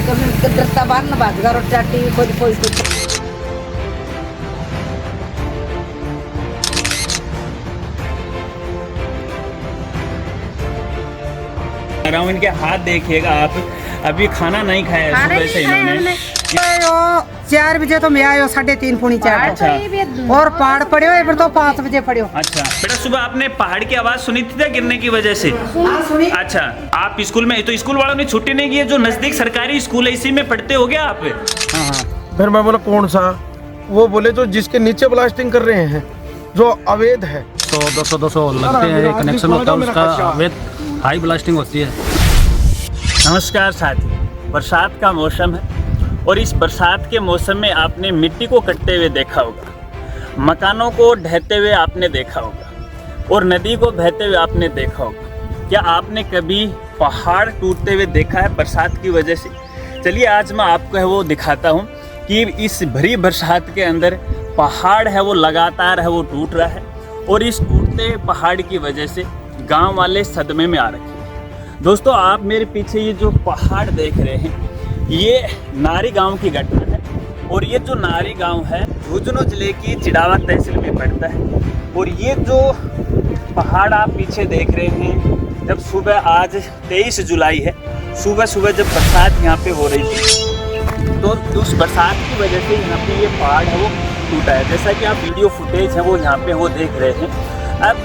कमी डरता बार ना भाजगा रोटी कोई कोई इनके हाथ देखिएगा आप, अभी खाना नहीं खाया है सुबह से इन्होंने। 4 बजे तो मैं आयो 3:30 पौनी 4। अच्छा। और पहाड़ पड़े हो फिर तो 5 बजे पड़े हो। अच्छा बेटा, सुबह आपने पहाड़ की आवाज सुनी थी क्या गिरने की वजह से? हाँ सुनी। अच्छा, आप स्कूल में, तो स्कूल वालों ने छुट्टी नहीं की है? जो नजदीक सरकारी स्कूल है इसी में पढ़ते हो गया आप? हाँ हाँ। फिर मैं बोला कौन सा? वो बोले जो जिसके नीचे ब्लास्टिंग कर रहे हैं जो अवैध है। 100-200 लगते हैं, कनेक्शन होता है उसका, अवैध हाई ब्लास्टिंग होती है। नमस्कार साथी, बरसात का मौसम है और इस बरसात के मौसम में आपने मिट्टी को कटते हुए देखा होगा, मकानों को ढहते हुए आपने देखा होगा और नदी को बहते हुए आपने देखा होगा। क्या आपने कभी पहाड़ टूटते हुए देखा है बरसात की वजह से? चलिए आज मैं आपको है वो दिखाता हूँ कि इस भरी बरसात के अंदर पहाड़ है वो लगातार है वो टूट रहा है और इस टूटते पहाड़ की वजह से गांव वाले सदमे में आ रखे हैं। दोस्तों, आप मेरे पीछे ये जो पहाड़ देख रहे हैं ये नारी गांव की घटना है और ये जो नारी गांव है झुंझुनू जिले की चिड़ावा तहसील में पड़ता है। और ये जो पहाड़ आप पीछे देख रहे हैं, जब सुबह आज 23 जुलाई है, सुबह सुबह जब बरसात यहाँ पे हो रही थी तो उस बरसात की वजह से यहाँ पे ये पहाड़ है वो टूटा है। जैसा कि आप वीडियो फुटेज है वो यहाँ पे वो देख रहे हैं। अब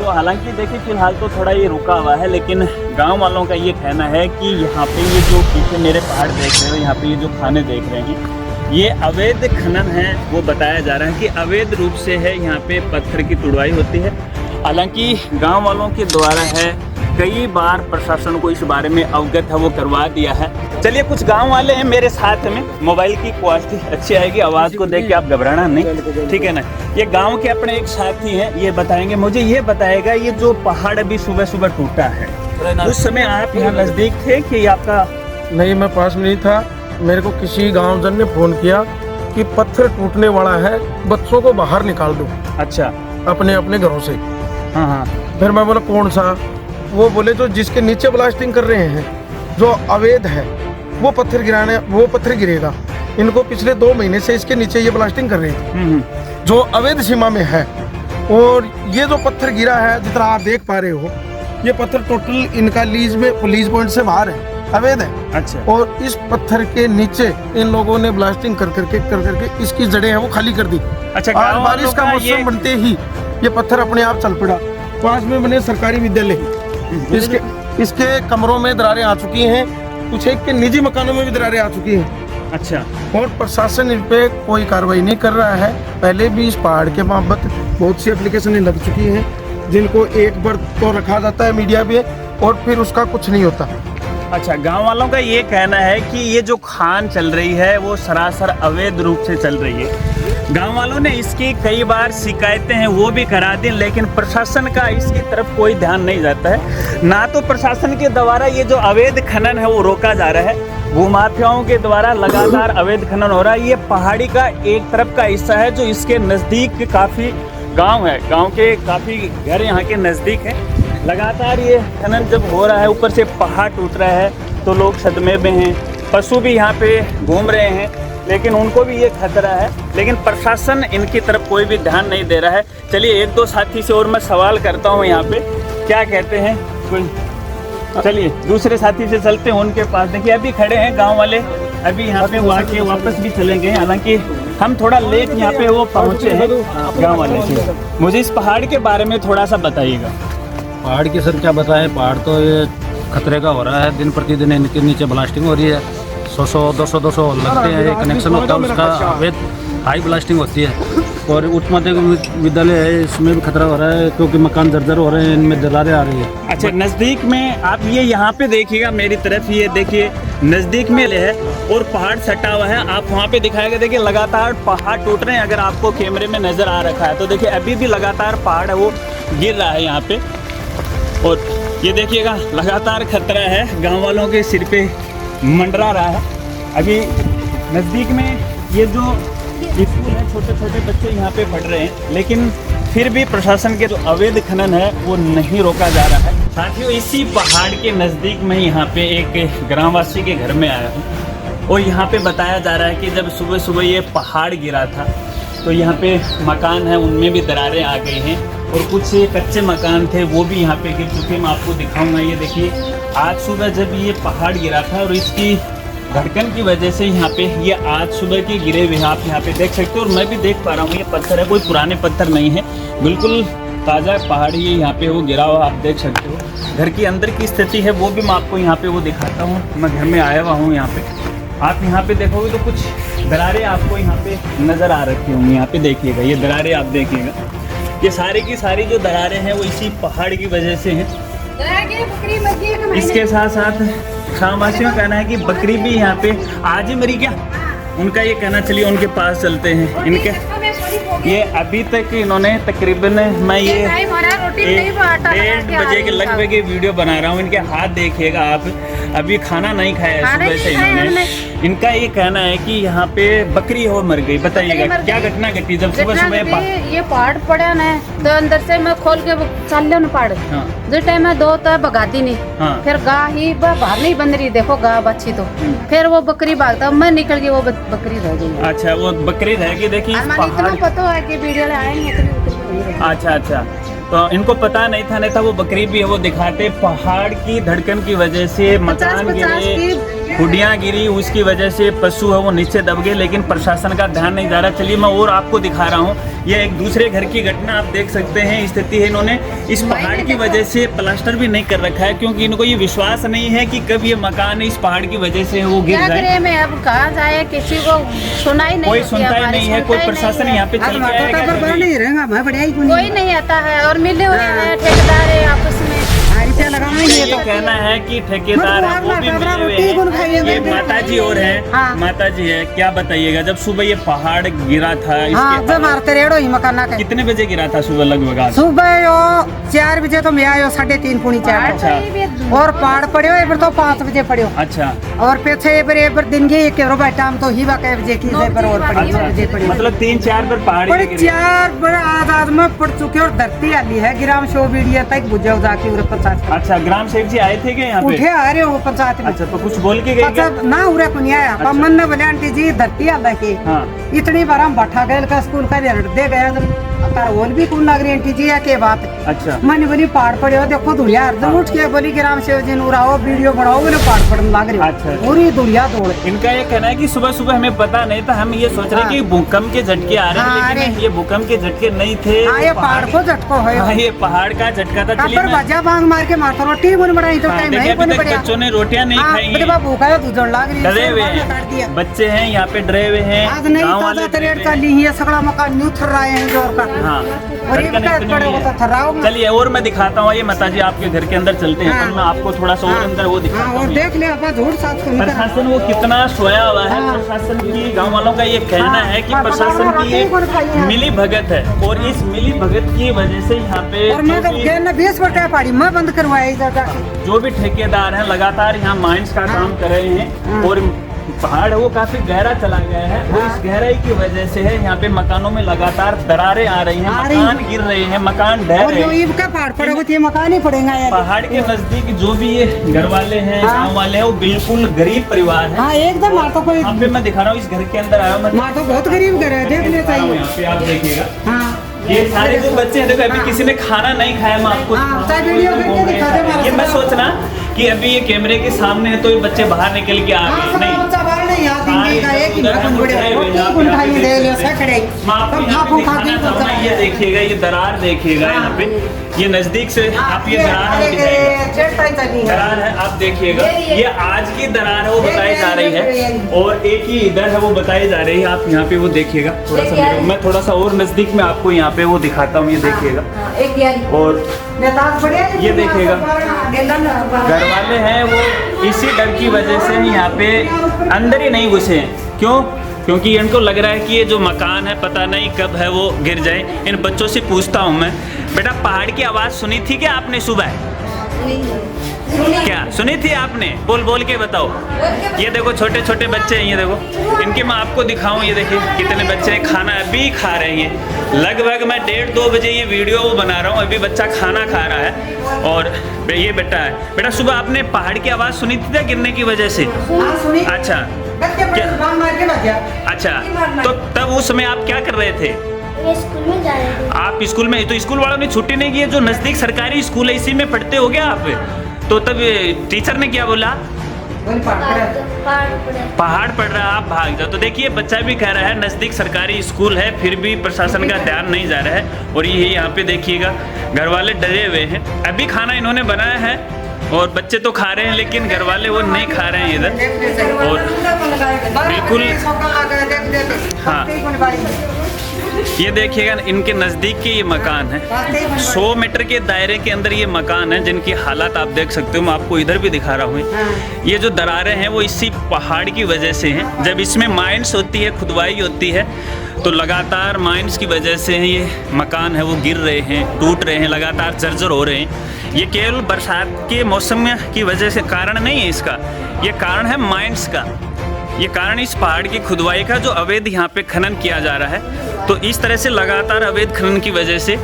तो हालांकि देखिए फिलहाल तो थोड़ा ये रुका हुआ है, लेकिन गांव वालों का ये कहना है कि यहाँ पे ये जो पीछे मेरे पहाड़ देख रहे हो, यहाँ पे ये जो खाने देख रहे हैं ये अवैध खनन है। वो बताया जा रहा है कि अवैध रूप से है यहाँ पे पत्थर की तुड़वाई होती है। हालांकि गांव वालों के द्वारा है कई बार प्रशासन को इस बारे में अवगत है वो करवा दिया है। चलिए कुछ गांव वाले हैं मेरे साथ में, मोबाइल की क्वालिटी अच्छी आएगी, आवाज़ को देख के आप घबराना नहीं, ठीक है ना। ये गांव के अपने एक साथी हैं, ये बताएंगे मुझे, ये बताएगा ये जो पहाड़ अभी सुबह सुबह टूटा है उस समय आप यहाँ नज़दीक थे कि आपका? नहीं, मैं पास में नहीं था। मेरे को किसी गाँवजन ने फोन किया कि पत्थर टूटने वाला है, बच्चों को बाहर निकाल दो। अच्छा। अपने अपने घरों से। हाँ हाँ। फिर मैं बोला कौन सा? वो बोले जो जिसके नीचे ब्लास्टिंग कर रहे हैं जो अवैध है वो पत्थर गिरेगा। इनको पिछले 2 महीने से इसके नीचे ये ब्लास्टिंग कर रहे थे जो अवैध सीमा में है। और ये जो पत्थर गिरा है जितना आप देख पा रहे हो, ये पत्थर टोटल इनका लीज पॉइंट से बाहर है, अवैध है। अच्छा। और इस पत्थर के नीचे इन लोगों ने ब्लास्टिंग कर करके इसकी जड़ें हैं वो खाली कर दी। अच्छा। और बारिश का मौसम बनते ही ये पत्थर अपने आप चल पड़ा। पास में बने सरकारी विद्यालय, इसके कमरों में दरारें आ चुकी हैं, कुछ एक के निजी मकानों में भी दरारें आ चुकी हैं। अच्छा। और प्रशासन इन पे कोई कार्रवाई नहीं कर रहा है। पहले भी इस पहाड़ के बाबत बहुत सी एप्लीकेशनें लग चुकी हैं जिनको एक बार तो रखा जाता है मीडिया पे और फिर उसका कुछ नहीं होता। अच्छा, गांव वालों का ये कहना है कि ये जो खान चल रही है वो सरासर अवैध रूप से चल रही है। गांव वालों ने इसकी कई बार शिकायतें हैं वो भी करा दी, लेकिन प्रशासन का इसकी तरफ कोई ध्यान नहीं जाता है। ना तो प्रशासन के द्वारा ये जो अवैध खनन है वो रोका जा रहा है, भूमाफियाओं के द्वारा लगातार अवैध खनन हो रहा है। ये पहाड़ी का एक तरफ का हिस्सा है जो इसके नज़दीक काफ़ी गाँव है, गाँव के काफ़ी घर यहाँ के नज़दीक है। लगातार ये खनन जब हो रहा है, ऊपर से पहाड़ टूट रहा है तो लोग सदमे में हैं, पशु भी यहाँ पे घूम रहे हैं, लेकिन उनको भी ये खतरा है। लेकिन प्रशासन इनकी तरफ कोई भी ध्यान नहीं दे रहा है। चलिए 1-2 साथी से और मैं सवाल करता हूँ यहाँ पे क्या कहते हैं कोई। चलिए दूसरे साथी से चलते हैं उनके पास। देखिए अभी खड़े हैं गाँव वाले, अभी यहाँ पे वो आके वापस भी चले गए। हालांकि हम थोड़ा लेट यहाँ पे वो पहुँचे हैं गाँव वाले से। मुझे इस पहाड़ के बारे में थोड़ा सा बताइएगा। पहाड़ की सर क्या बताएं, पहाड़ तो ये खतरे का हो रहा है, दिन प्रतिदिन इनके नीचे ब्लास्टिंग हो रही है। 100-200 लगते हैं, कनेक्शन होता है उसका, अवैध हाई ब्लास्टिंग होती है। और उच्च माध्यमिक विद्यालय है, इसमें भी खतरा हो रहा है क्योंकि मकान जर्जर हो रहे हैं, इनमें दरारें आ रही है। अच्छा, नज़दीक में आप ये यहाँ पे देखिएगा, मेरी तरफ ये देखिए, नज़दीक में है और पहाड़ सटा हुआ है। आप वहाँ पे दिखाएगा, देखिए लगातार पहाड़ टूट रहे हैं। अगर आपको कैमरे में नज़र आ रखा है तो देखिए अभी भी लगातार पहाड़ है वो गिर रहा है यहाँ पे। और ये देखिएगा लगातार खतरा है, गाँव वालों के सिर पे मंडरा रहा है। अभी नज़दीक में ये जो स्कूल है, छोटे छोटे बच्चे यहाँ पे पढ़ रहे हैं, लेकिन फिर भी प्रशासन के जो अवैध खनन है वो नहीं रोका जा रहा है। साथियों, इसी पहाड़ के नज़दीक में यहाँ पे एक ग्रामवासी के घर में आया हूँ और यहाँ पे बताया जा रहा है कि जब सुबह सुबह ये पहाड़ गिरा था तो यहाँ पे मकान है उनमें भी दरारें आ गई हैं और कुछ ये कच्चे मकान थे वो भी यहाँ पे गिर चुके हैं। मैं आपको दिखाऊंगा, ये देखिए आज सुबह जब ये पहाड़ गिरा था और इसकी धड़कन की वजह से यहाँ पे ये आज सुबह के गिरे हुए हैं, आप यहाँ पे देख सकते हो। और मैं भी देख पा रहा हूँ ये पत्थर है, कोई पुराने पत्थर नहीं है, बिल्कुल ताज़ा पहाड़ी है यहाँ पे वो गिरा हुआ, आप देख सकते हो। घर के अंदर की स्थिति है वो भी मैं आपको यहाँ पे वो दिखाता हूँ। मैं घर में आया हुआ हूँ यहाँ पे, आप यहाँ पे देखोगे तो कुछ दरारें आपको यहाँ पे नज़र आ रखी होंगी। यहाँ पे देखिएगा, ये दरारें आप देखिएगा, ये सारी की सारी जो दरारें हैं वो इसी पहाड़ की वजह से हैं। इसके साथ साथ ग्रामवासियों का कहना है कि बकरी भी यहाँ पे आज ही मरी क्या, उनका ये कहना। चलिए उनके पास चलते हैं। इनके ये अभी तक इन्होंने तकरीबन, मैं ये 1:30 बजे के लगभग ये वीडियो बना रहा हूँ। इनके हाथ देखिएगा आप, अभी खाना नहीं खाया सुबह से इन्होंने। इनका ये कहना है कि यहाँ पे बकरी हो मर गई। बताइएगा क्या घटना घटी जब सुबह सुबह ये पहाड़ पड़ा ना, तो अंदर से मैं खोल के चल लिया पहाड़। जिस टाइम में दो तो भगाती नहीं, फिर गाय ही बाहर नहीं बन रही, देखो गाय बच्ची तो फिर वो बकरी भागता, मैं निकल गई, वो बकरी रह गई। अच्छा, वो बकरी रह गई। देखिए इतना पता है कि वीडियो में आएंगे। अच्छा अच्छा, तो इनको पता नहीं था वो बकरी भी है। वो दिखाते पहाड़ की धड़कन की वजह से मकान गिरे, खुडियाँ गिरी, उसकी वजह से पशु है वो नीचे दब गए, लेकिन प्रशासन का ध्यान नहीं जा रहा। चलिए मैं और आपको दिखा रहा हूँ, ये एक दूसरे घर की घटना आप देख सकते हैं। स्थिति है इन्होंने इस पहाड़ की वजह से प्लास्टर भी नहीं कर रखा है, क्योंकि इनको ये विश्वास नहीं है कि कब ये मकान इस पहाड़ की वजह से वो गिर जाए। मैं अब कहाँ जाए, किसी को सुनाई नहीं, कोई सुनता ही नहीं है, कोई प्रशासन यहाँ पे चल के आएगा, कोई नहीं आता है। और मिले हुए हैं ठेकेदार है आपस में, ये कहना है कि ठेकेदार है वो भी मिले हुए हैं। ये माता जी और है, माता जी है, क्या बताइएगा जब सुबह ये पहाड़ गिरा था, कितने बजे गिरा था सुबह लगभग? आज सुबह 4 बजे तो मैं आयो, 3:30 पौनी 4। अच्छा, और पहाड़ पड़े एक बार तो 5 बजे पड़े। अच्छा, और पीछे एक बार दिन के एक टाइम तो ही वाक़ बजे की पर और पड़ी, 9 बजे पड़ी। मतलब 3-4 बार पहाड़ी 4 बार आज में पड़ चुके और धरती आली है। ग्राम शो वीडियो तक बुझाओ जाके 50। अच्छा, ग्राम सेवक जी आए थे क्या यहाँ पे? उठे आ रहे हो पंचायत में। अच्छा, तो कुछ बोल के गए क्या? ना उरे को नहीं आया। अच्छा। मन ने बोले आंटी जी धरती आला के इतनी बार हम बैठा गए का स्कूल का दे गया बोल भी कौन लग रही आंटी जी के बात। अच्छा, मैंने बोली पहाड़ पड़े हो देखो दुनिया अर्धम उठ के बोली ग्राम सेवक जी उड़ाओ वीडियो बनाओ, बोले पहाड़ पड़ने लग रही। अच्छा, पूरी दुनिया दौड़। इनका ये कहना है कि सुबह सुबह हमें पता नहीं था, हम ये सोच रहे कि भूकंप के झटके आ रहे हैं, लेकिन ये भूकंप के झटके नहीं थे, ये पहाड़ को झटको है, ये पहाड़ का झटका था। चलिए बाजा बांग मार के मारता रोटी बन बनाई तो टाइम नहीं बन पड़ा। बच्चों ने रोटियां नहीं खाई, भूखा है दूधन लग रही, डरे हुए हैं बच्चे हैं यहाँ पे, डरे हुए हैं। आज नहीं ताजा तरेड़ का ली है सगड़ा मकान न्यू थर रहे हैं जोर का। हाँ, और ये चलिए और मैं दिखाता हूँ। ये माता जी आपके घर के अंदर चलते हैं, तो मैं आपको थोड़ा सा और अंदर वो दिखाता हूँ। और देख ले अपना झूठ साथ प्रशासन वो कितना सोया हुआ है। प्रशासन की गांव वालों का ये कहना है कि प्रशासन की ये मिली भगत है, और इस मिली भगत की वजह से यहाँ पे 20 रुपए पहाड़ी मैं बंद करवाया जो भी ठेकेदार हैं लगातार यहाँ माइंस का काम कर रहे हैं, और पहाड़ है वो काफी गहरा चला गया है, और इस गहराई की वजह से है यहाँ पे मकानों में लगातार दरारें आ रही हैं, मकान गिर रहे हैं, मकान ढह रहे हैं। पहाड़ पड़ेगा मकान ही पड़ेगा। पहाड़ के नजदीक जो भी ये घर वाले हैं, गाँव वाले हैं, वो बिल्कुल गरीब परिवार है। एकदम मातो कोई यहाँ पे मैं दिखा रहा हूँ, इस घर के अंदर आया हूँ, मातो बहुत गरीब घर है, देख ले चाहिए। यहाँ पे आप देखिएगा ये सारे जो बच्चे हैं, देखो अभी किसी ने खाना नहीं खाया। मैं आपको ये मैं सोचना कि अभी ये कैमरे के सामने है तो ये बच्चे बाहर निकल के आ गए नहीं। ये देखिएगा, ये दरार देखिएगा यहाँ पे, ये नजदीक से आप ये दरार है, आप देखिएगा, ये आज की दरार है वो बताई जा रही है, और एक ही इधर है वो बताई जा रही है। आप यहाँ पे वो देखिएगा, थोड़ा सा मैं थोड़ा सा और नजदीक में आपको यहाँ पे वो दिखाता हूँ, ये देखिएगा। और ये देखिएगा, घर वाले हैं वो इसी डर की वजह से यहाँ पे अंदर ही नहीं घुसे हैं। क्यों? क्योंकि इनको लग रहा है कि ये जो मकान है पता नहीं कब है वो गिर जाए। इन बच्चों से पूछता हूँ मैं, बेटा पहाड़ की आवाज़ सुनी थी क्या आपने सुबह? क्या सुनी थी आपने? बोल बोल के बताओ। ये देखो छोटे छोटे बच्चे हैं, ये देखो इनके मैं आपको दिखाऊं, ये देखिए कितने बच्चे हैं, खाना अभी खा रहे हैं। लगभग मैं 1:30-2 बजे ये वीडियो बना रहा हूँ, अभी बच्चा खाना खा रहा है। और ये बेटा है, बेटा सुबह आपने पहाड़ की आवाज़ सुनी थी क्या गिरने की वजह से? अच्छा, मार मार के लग गया। अच्छा, तो तब उस समय आप क्या कर रहे थे? मैं स्कूल में जा रही थी। आप स्कूल में, तो स्कूल वालों ने छुट्टी नहीं की है? जो नजदीक सरकारी स्कूल है इसी में पढ़ते हो गया आप? तो तब टीचर ने क्या बोला? पहाड़ पड़ रहा है, आप भाग जाओ। तो देखिए बच्चा भी कह रहा है नज़दीक सरकारी स्कूल है, फिर भी प्रशासन का ध्यान नहीं जा रहा है। और ये यहाँ पे देखिएगा घर वाले डरे हुए हैं। अभी खाना इन्होंने बनाया है और बच्चे तो खा रहे हैं, लेकिन घर वाले वो नहीं खा रहे हैं इधर। और बिल्कुल हाँ, ये देखिएगा इनके नज़दीक के ये मकान है। 100 मीटर के दायरे के अंदर ये मकान है, जिनकी हालात आप देख सकते हो। मैं आपको इधर भी दिखा रहा हूँ। ये जो दरारें हैं वो इसी पहाड़ की वजह से हैं। जब इसमें माइंस होती है, खुदवाई होती है, तो लगातार माइंस की वजह से ये मकान है वो गिर रहे हैं, टूट रहे हैं, लगातार जर्जर हो रहे हैं। ये केवल बरसात के मौसम की वजह से कारण नहीं है इसका, ये कारण है माइंस का। ये कारण इस पहाड़ की खुदवाई का, जो अवैध यहाँ पे खनन किया जा रहा है। तो इस तरह से लगातार अवैध खनन की वजह से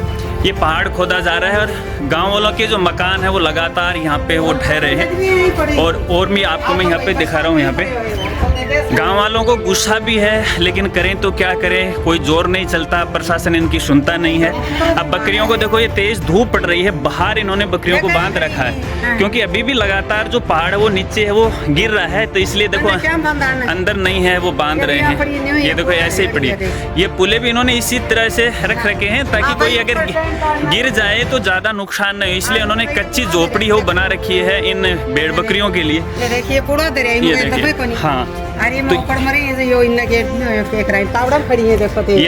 ये पहाड़ खोदा जा रहा है और गांव वालों के जो मकान है वो लगातार यहाँ पे वो ढह रहे हैं। और मैं आपको मैं यहाँ पे दिखा रहा हूँ। यहाँ पे गांव वालों को गुस्सा भी है, लेकिन करें तो क्या करें, कोई जोर नहीं चलता, प्रशासन इनकी सुनता नहीं है। अब बकरियों को देखो, ये तेज धूप पड़ रही है, बाहर इन्होंने बकरियों को बांध रखा है, क्योंकि अभी भी लगातार जो पहाड़ है वो नीचे है वो गिर रहा है। तो इसलिए देखो अंदर नहीं है, वो बांध रहे हैं। ये देखो ऐसे ही पड़ी। ये पुले भी इन्होंने इसी तरह से रख रखे हैं ताकि कोई अगर गिर जाए तो ज्यादा नुकसान नहीं हो। इसलिए उन्होंने कच्ची झोपड़ी हो बना रखी है इन भेड़ बकरियों के लिए। ये देखिए, हाँ, ये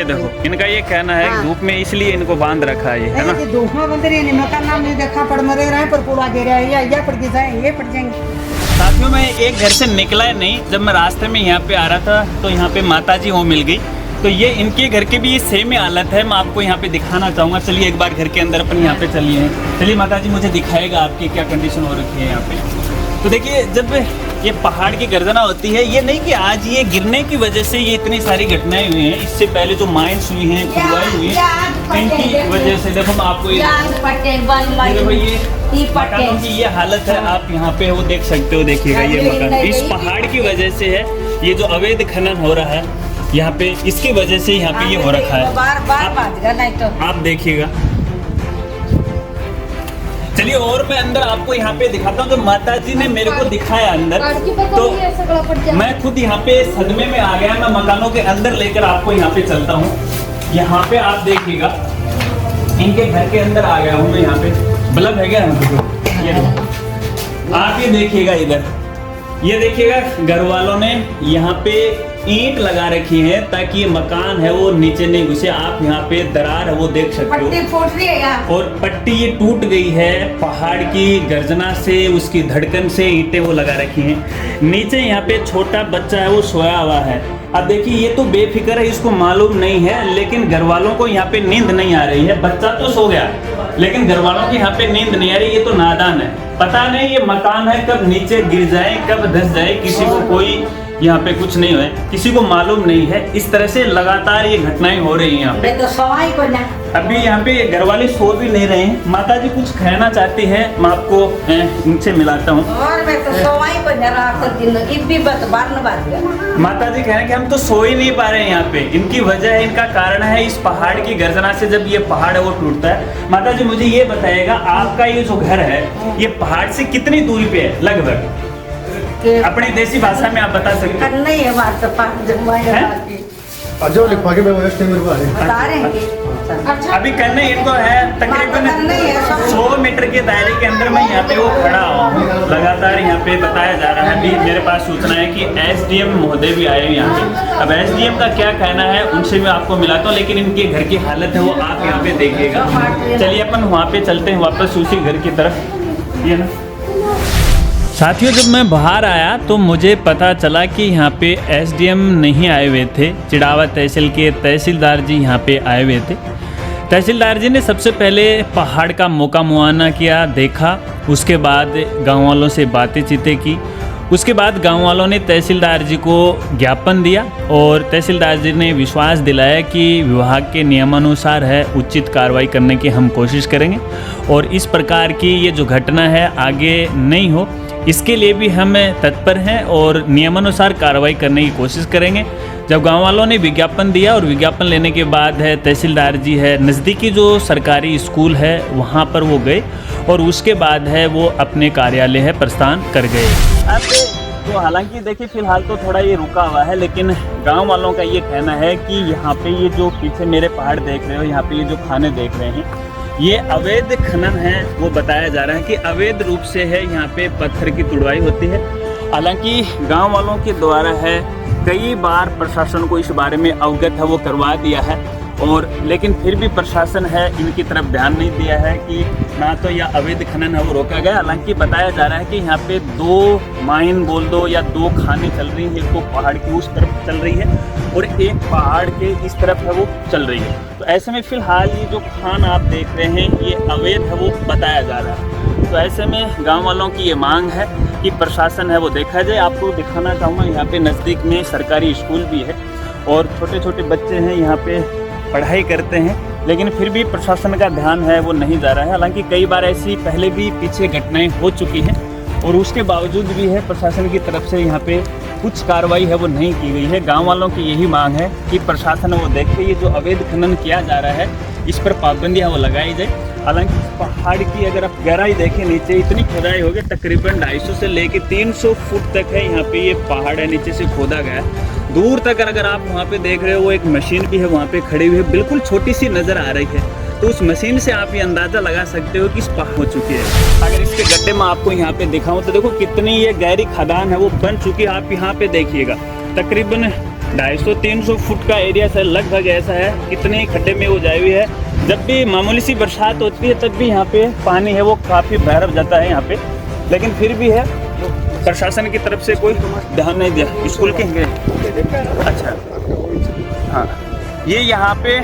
देखो इनका ये कहना है हाँ। धूप में इसलिए इनको बांध रखा है, है ना। धूप में बंद रहे, मकान नाम नहीं देखा, पड़ मरे रहे पर पूरा गिर या पड़ के जाएंगे, पड़ जाएंगे। साथियों, मैं एक घर से निकला नहीं, जब मैं रास्ते में यहाँ पे आ रहा था तो यहाँ पे माताजी वो मिल गई। तो ये इनके घर के भी ये सेम ही हालत है। मैं आपको यहाँ पे दिखाना चाहूँगा। चलिए एक बार घर के अंदर अपन यहाँ पे चलिए। चलिए माताजी मुझे दिखाएगा आपकी क्या कंडीशन हो रखी है यहाँ पे। तो देखिए जब ये पहाड़ की गर्जना होती है, ये नहीं कि आज ये गिरने की वजह से ये इतनी सारी घटनाएं हुई हैं, इससे पहले जो माइंस हुई हैं, खुदाई हुई है, इनकी वजह से देखो मैं आपको ये मकानों की ये हालत है, आप यहाँ पे वो देख सकते हो। देखिएगा ये मकान इस पहाड़ की वजह से है। ये जो अवैध खनन हो रहा है यहाँ पे, इसकी वजह से यहाँ पे ये हो रखा है। आप देखिएगा। चलिए और मैं अंदर आपको यहाँ पे दिखाता हूँ। जो माताजी ने मेरे को दिखाया अंदर, तो मैं खुद यहाँ पे सदमे में आ गया। मैं मकानों के अंदर लेकर आपको यहाँ पे चलता हूँ। यहाँ पे आप देखिएगा, इनके घर के अंदर आ गया हूँ मैं। यहाँ पे बल्ब है क्या? ये आप ये देखिएगा इधर, ये देखिएगा घर वालों ने यहाँ पे ईंट लगा रखी है ताकि ये मकान है वो नीचे नहीं घुसे। आप यहाँ पे दरार है वो देख सकते हो, और पट्टी ये टूट गई है पहाड़ की गर्जना से, उसकी धड़कन से ईंटें वो लगा रखी हैं। नीचे यहाँ पे छोटा बच्चा है वो सोया हुआ है। अब देखिए ये तो बेफिक्र है, इसको मालूम नहीं है, लेकिन घर वालों को यहाँ पे नींद नहीं आ रही है। बच्चा तो सो गया लेकिन घर वालों की यहाँ पे नींद नहीं आ रही। ये तो नादान है, पता नहीं ये मकान है कब नीचे गिर जाए, कब धंस जाए, किसी को कोई यहाँ पे कुछ नहीं है, किसी को मालूम नहीं है। इस तरह से लगातार ये घटनाएं हो रही हैं यहाँ पे। अभी यहाँ पे घर वाले सो भी नहीं रहे हैं। माता जी कुछ कहना चाहती है, मैं आपको इनसे मिलाता हूँ। माता जी कह रहे हैं कि हम तो सो ही नहीं पा रहे हैं यहाँ पे। इनकी वजह है, इनका कारण है इस पहाड़ की गर्जना से जब ये पहाड़ है वो टूटता है। माता जी मुझे ये बताइएगा, आपका ये जो घर है ये पहाड़ से कितनी दूरी पे है लगभग? अपनी देसी भाषा में आप बता सकते हैं? नहीं है बात जो लिखवा के अभी करने ये तो है तकरीबन 100 मीटर के दायरे के अंदर मैं यहाँ पे वो खड़ा हूँ। लगातार यहाँ पे बताया जा रहा है। अभी मेरे पास सूचना है कि एसडीएम महोदय भी आए हैं यहाँ पे। अब एसडीएम का क्या कहना है उनसे मैं आपको मिलाता हूँ, लेकिन इनके घर की हालत है वो आप यहाँ पे देखिएगा। चलिए अपन वहाँ पे चलते हैं वापस उसी घर की तरफ। ये ना साथियों, जब मैं बाहर आया तो मुझे पता चला कि यहाँ पे एसडीएम नहीं आए हुए थे। चिड़ावा तहसील के तहसीलदार जी यहाँ पे आए हुए थे। तहसीलदार जी ने सबसे पहले पहाड़ का मौका मुआयना किया, देखा, उसके बाद गांव वालों से बातें चीतें की। उसके बाद गांव वालों ने तहसीलदार जी को ज्ञापन दिया और तहसीलदार जी ने विश्वास दिलाया कि विभाग के नियमानुसार है, उचित कार्रवाई करने की हम कोशिश करेंगे और इस प्रकार की ये जो घटना है आगे नहीं हो, इसके लिए भी हम तत्पर हैं और नियमानुसार कार्रवाई करने की कोशिश करेंगे। जब गांव वालों ने विज्ञापन दिया और विज्ञापन लेने के बाद है तहसीलदार जी है नज़दीकी जो सरकारी स्कूल है वहां पर वो गए और उसके बाद है वो अपने कार्यालय है प्रस्थान कर गए। अब तो हालांकि देखिए फ़िलहाल तो थोड़ा ये रुका हुआ है, लेकिन गांव वालों का ये कहना है कि यहाँ पे ये जो पीछे मेरे पहाड़ देख रहे हो, यहाँ पे ये जो खाने देख रहे हैं, ये अवैध खनन है। वो बताया जा रहा है कि अवैध रूप से है यहाँ पे पत्थर की तुड़वाई होती है। हालांकि गांव वालों के द्वारा है कई बार प्रशासन को इस बारे में अवगत है वो करवा दिया है, और लेकिन फिर भी प्रशासन है इनकी तरफ ध्यान नहीं दिया है कि ना तो यह अवैध खनन है वो रोका गया। हालांकि बताया जा रहा है कि यहाँ पे 2 माइन बोल दो या 2 खानें चल रही है, एक तो पहाड़ की उस तरफ चल रही है और एक पहाड़ के इस तरफ है वो चल रही है। तो ऐसे में फ़िलहाल ये जो खान आप देख रहे हैं ये अवैध है वो बताया जा रहा है। तो ऐसे में गाँव वालों की ये मांग है कि प्रशासन है वो देखा जाए। आपको दिखाना चाहूँगा यहाँ पे नज़दीक में सरकारी स्कूल भी है और छोटे छोटे बच्चे हैं यहाँ पे पढ़ाई करते हैं, लेकिन फिर भी प्रशासन का ध्यान है वो नहीं जा रहा है। हालांकि कई बार ऐसी पहले भी पीछे घटनाएं हो चुकी हैं और उसके बावजूद भी है प्रशासन की तरफ से यहाँ पे कुछ कार्रवाई है वो नहीं की गई है। गांव वालों की यही मांग है कि प्रशासन वो देखे ये जो अवैध खनन किया जा रहा है इस पर पाबंदियाँ वो लगाई जाए। हालांकि पहाड़ की अगर आप गहराई देखें नीचे इतनी खुदाई होगी, तकरीबन 250 से लेके 300 फुट तक है यहाँ पे ये पहाड़ है नीचे से खोदा गया। दूर तक अगर आप वहाँ पे देख रहे हो वो एक मशीन भी है वहाँ पे खड़ी हुई है, बिल्कुल छोटी सी नज़र आ रही है। तो उस मशीन से आप ये अंदाज़ा लगा सकते हो कि इस पहाड़ हो चुकी है। अगर इसके गड्ढे में आपको यहाँ पे दिखाऊं तो देखो कितनी ये गहरी खदान है वो बन चुकी है। आप यहाँ पे देखिएगा तकरीबन 250-300 फुट का एरिया से लगभग ऐसा है, कितने खड्डे में वो जाई हुई है। जब भी मामूली सी बरसात होती है तब भी यहाँ पे पानी है वो काफ़ी भर जाता है यहाँ पे, लेकिन फिर भी है प्रशासन की तरफ से कोई ध्यान नहीं दिया। स्कूल के अच्छा हाँ, ये यहाँ पे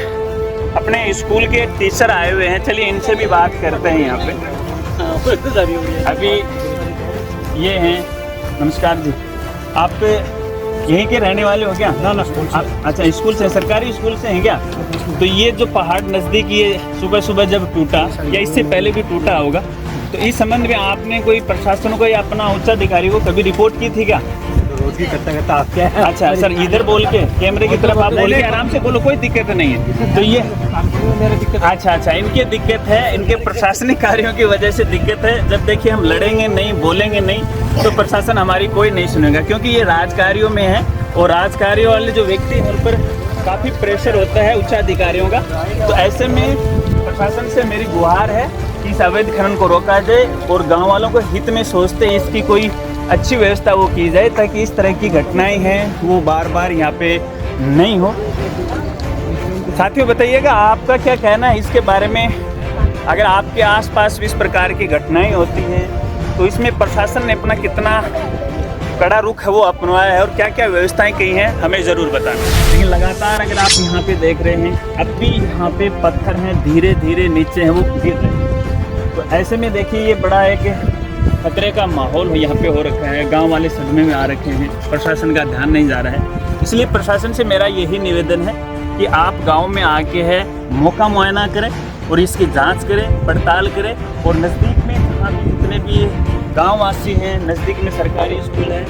अपने स्कूल के टीचर आए हुए हैं, चलिए इनसे भी बात करते हैं यहाँ पे। अभी ये हैं, नमस्कार जी, आप यहीं के रहने वाले हो क्या? ना स्कूल से। अच्छा, स्कूल से, सरकारी स्कूल से हैं क्या? तो ये जो पहाड़ नज़दीक ये सुबह सुबह जब टूटा या इससे पहले भी टूटा होगा, तो इस संबंध में आपने कोई प्रशासन को या अपना उच्च अधिकारी को कभी रिपोर्ट की थी क्या? करता आप क्या है? अच्छा सर, इधर बोल के कैमरे की तरफ आप बोल के आराम से बोलो, कोई दिक्कत नहीं है। तो ये अच्छा इनकी दिक्कत है, इनके प्रशासनिक कार्यों की वजह से दिक्कत है। जब देखिए हम लड़ेंगे नहीं, बोलेंगे नहीं तो प्रशासन हमारी कोई नहीं सुनेगा, क्योंकि ये राजकार्यों में है और राजकार्यों वाले जो व्यक्ति हैं उन पर काफ़ी प्रेशर होता है उच्च अधिकारियों का। तो ऐसे में प्रशासन से मेरी गुहार है कि इस अवैध खनन को रोका जाए और गाँव वालों को हित में सोचते इसकी कोई अच्छी व्यवस्था वो की जाए, ताकि इस तरह की घटनाएं हैं वो बार बार यहाँ पे नहीं हो। साथियों बताइएगा आपका क्या कहना है इसके बारे में। अगर आपके आसपास भी इस प्रकार की घटनाएं होती हैं तो इसमें प्रशासन ने अपना कितना कड़ा रुख है वो अपनाया है और क्या क्या व्यवस्थाएं की हैं हमें ज़रूर बताना। लेकिन लगातार अगर आप यहाँ पे देख रहे हैं अब भी यहाँ पे पत्थर हैं धीरे धीरे नीचे हैं वो गिर रहे हैं। तो ऐसे में देखिए ये बड़ा एक खतरे का माहौल यहाँ पे हो रखा है, गांव वाले सदमे में आ रखे हैं, प्रशासन का ध्यान नहीं जा रहा है। इसलिए प्रशासन से मेरा यही निवेदन है कि आप गांव में आके है मौका मुआयना करें और इसकी जांच करें, पड़ताल करें और नज़दीक में जहाँ भी जितने भी गाँव वासी हैं, नज़दीक में सरकारी स्कूल है,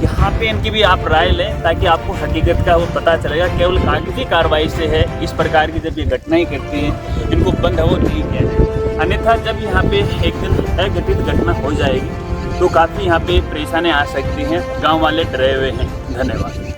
यहाँ पे इनकी भी आप राय लें ताकि आपको हकीकत का वो पता चलेगा। केवल कागजी कार्रवाई से है इस प्रकार की जब ये घटनाएँ करती हैं इनको बंद हो नहीं किया जाए, अन्यथा जब यहाँ पे एक दिन अघटित घटना हो जाएगी तो काफ़ी यहाँ पे परेशानी आ सकती हैं। गांव वाले डरे हुए हैं। धन्यवाद।